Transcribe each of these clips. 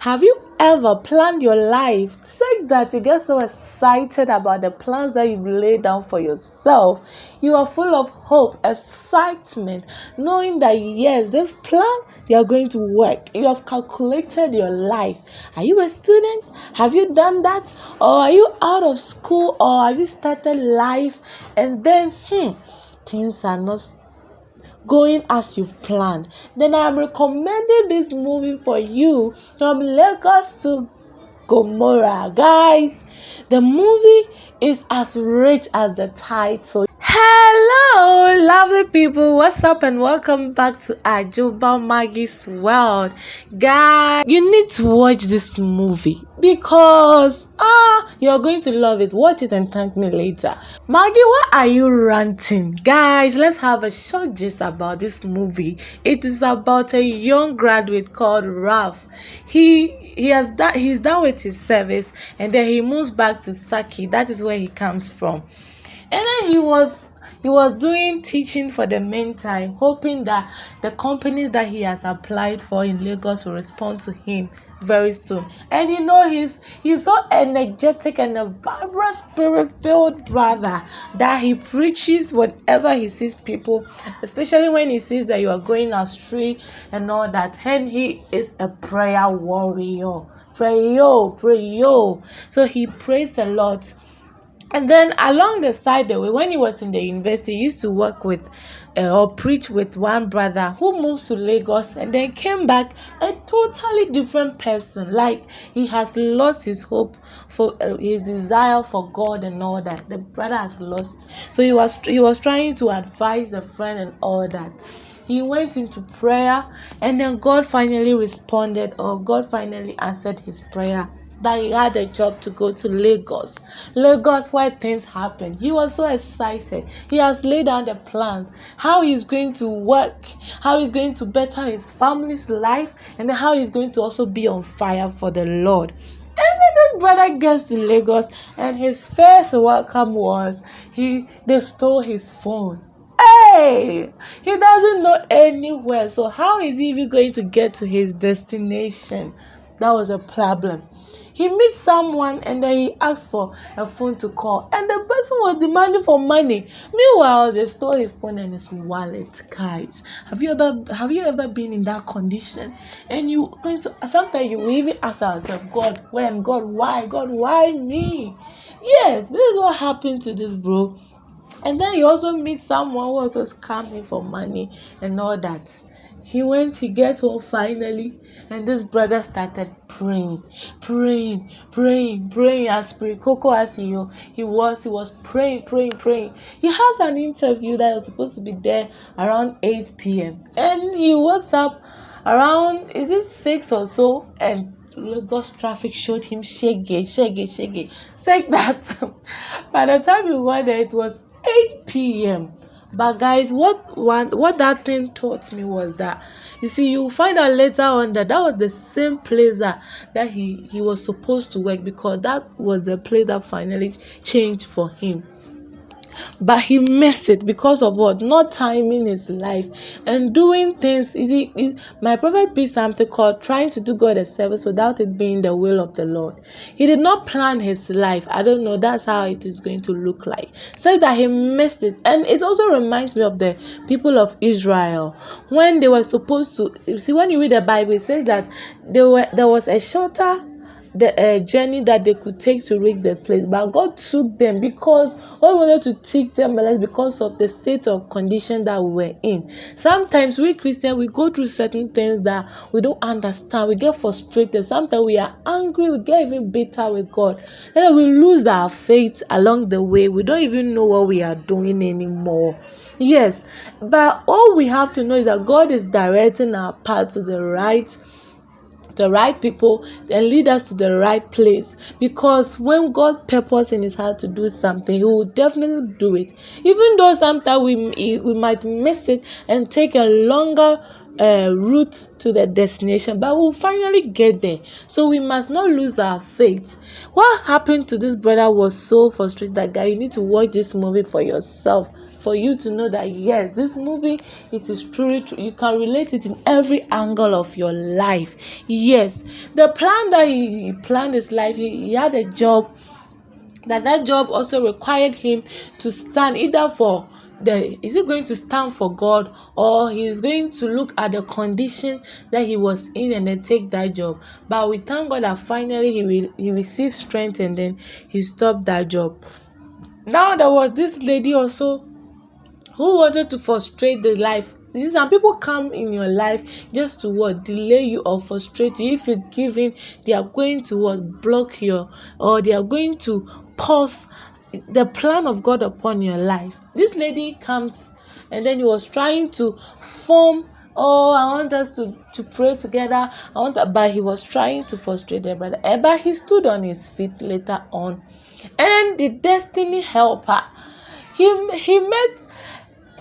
Have you ever planned your life? Say that you get so excited about the plans that you've laid down for yourself. You are full of hope, excitement, knowing that yes, this plan you are going to work. You have calculated your life. Are you a student? Have you done that? Or are you out of school? Or have you started life and then things are not going as you've planned? Then I am recommending this movie for you, from Lagos to Gomorrah. Guys, the movie is as rich as the title. Hello, lovely people. What's up and welcome back to Ajoba Maggie's World. Guys, you need to watch this movie because you're going to love it. Watch it and thank me later. Maggie, why are you ranting? Guys, let's have a short gist about this movie. It is about a young graduate called Ralph. He's done with his service and then he moves back to Saki. That is where he comes from. And then he was doing teaching for the meantime, hoping that the companies that he has applied for in Lagos will respond to him very soon. And he's so energetic and a vibrant, spirit-filled brother that he preaches whenever he sees people, especially when he sees that you are going astray and all that. And he is a prayer warrior. Pray yo. So he prays a lot. And then along the side, the way when he was in the university, he used to work with or preach with one brother who moved to Lagos and then came back a totally different person. Like he has lost his hope for his desire for God and all that. The brother has lost. So he was trying to advise the friend and all that. He went into prayer and then God finally responded, or God finally answered his prayer, that he had a job to go to Lagos where things happen. He was so excited. He has laid down the plans, how he's going to work, how he's going to better his family's life, and then how he's going to also be on fire for the Lord. And then this brother gets to Lagos and his first welcome was they stole his phone. Hey, he doesn't know anywhere, so how is he even going to get to his destination? That was a problem. He meets someone and then he asks for a phone to call, and the person was demanding for money. Meanwhile, they stole his phone and his wallet. Guys, have you ever been in that condition? And sometimes you will even ask yourself, God, when? God, why? God, why me? Yes, this is what happened to this bro. And then he also meets someone who also scammed him for money and all that. He gets home finally, and this brother started praying as Spirit Coco as he was praying. He has an interview that was supposed to be there around 8 p.m. and he wakes up around 6 or so, and Lagos traffic showed him shege. Say that by the time he got there, it was 8 p.m. But guys, what that thing taught me was that, you see, you find out later on that was the same place that he was supposed to work, because that was the place that finally changed for him. But he missed it because of what? Not timing his life and doing things. My prophet preached something called trying to do God a service without it being the will of the Lord. He did not plan his life. I don't know. That's how it is going to look like. Says that he missed it. And it also reminds me of the people of Israel when they were supposed to. You see, when you read the Bible, it says that there was a shorter journey that they could take to reach the place, but God took them because God wanted to teach them because of the state of condition that we were in. Sometimes we Christians, we go through certain things that we don't understand. We get frustrated. Sometimes we are angry. We get even bitter with God. Then we lose our faith along the way. We don't even know what we are doing anymore. Yes, but all we have to know is that God is directing our path to the right people and lead us to the right place, because when God purposes in his heart to do something, he will definitely do it, even though sometimes we might miss it and take a longer route to the destination, but we'll finally get there. So we must not lose our faith. What happened to this brother was so frustrating. That guy, you need to watch this movie for yourself, for you to know that yes, this movie, it is truly true. You can relate it in every angle of your life. Yes, the plan that he planned his life, he had a job, that job also required him to stand either for is he going to stand for God, or he is going to look at the condition that he was in and then take that job. But we thank God that finally he received strength and then he stopped that job. Now there was this lady also who wanted to frustrate the life. See, some people come in your life just to what? Delay you or frustrate you. If you give in, they are going to what? Block you, or they are going to pause the plan of God upon your life. This lady comes and then he was trying to form, oh, I want us to pray together. But he was trying to frustrate their brother. But he stood on his feet later on. And the destiny helper, he met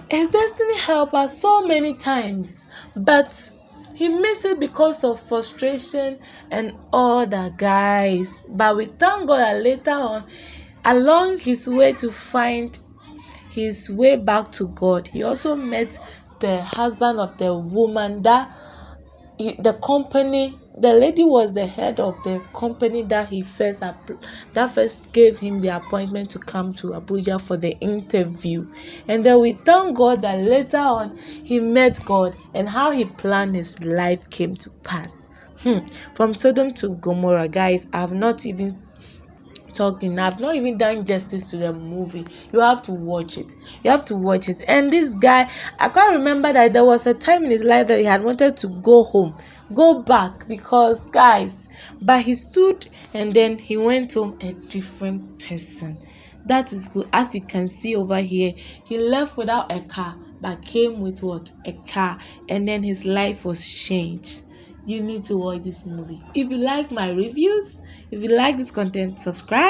his destiny helper so many times, but he missed it because of frustration and all that, guys. But we thank God that later on, along his way to find his way back to God, he also met the husband of the woman that the company, the lady was the head of the company that first gave him the appointment to come to Abuja for the interview. And then we thank God that later on he met God, and how he planned his life came to pass. From Sodom to Gomorrah, guys, I've not even talking. I've not even done justice to the movie. You have to watch it. And this guy, I can't remember that there was a time in his life that he had wanted to go back, because guys, but he stood and then he went home a different person. That is good. As you can see over here, he left without a car but came with what? A car, and then his life was changed. You need to watch this movie. If you like my reviews, if you like this content, subscribe.